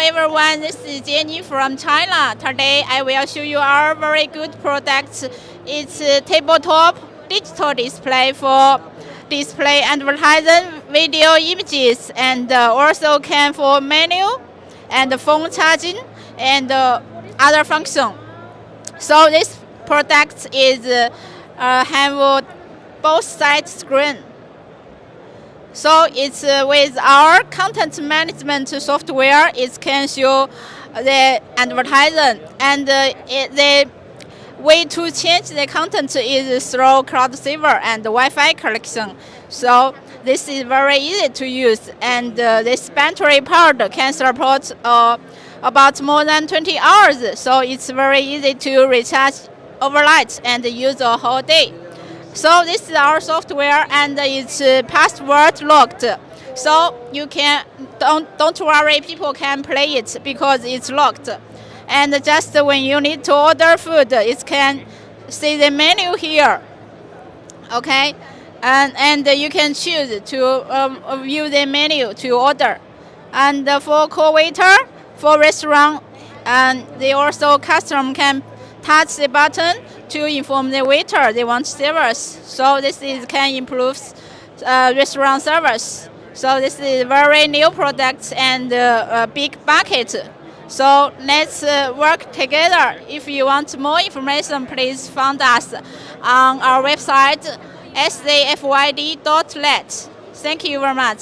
everyone, this is Jenny from China. Today I will show you our very good product. It's a tabletop digital display for display advertising video images and also can for menu and phone charging and other function. So this product is have both side screen. So it's with our content management software, it can show the advertising, and the way to change the content is through cloud saver and Wi-Fi connection. So this is very easy to use, and this battery part can support about more than 20 hours. So it's very easy to recharge overnight and use a whole day. So this is our software, and it's password locked. So you can don't worry, people can play it because it's locked. And just when you need to order food, it can see the menu here. Okay, and you can choose to view the menu to order. And for call waiter, for restaurant, and they also customer can touch the button to inform the waiter they want service. So this can improve restaurant service. So this is very new product and a big bucket. So let's work together. If you want more information, please find us on our website safyd.net. Thank you very much.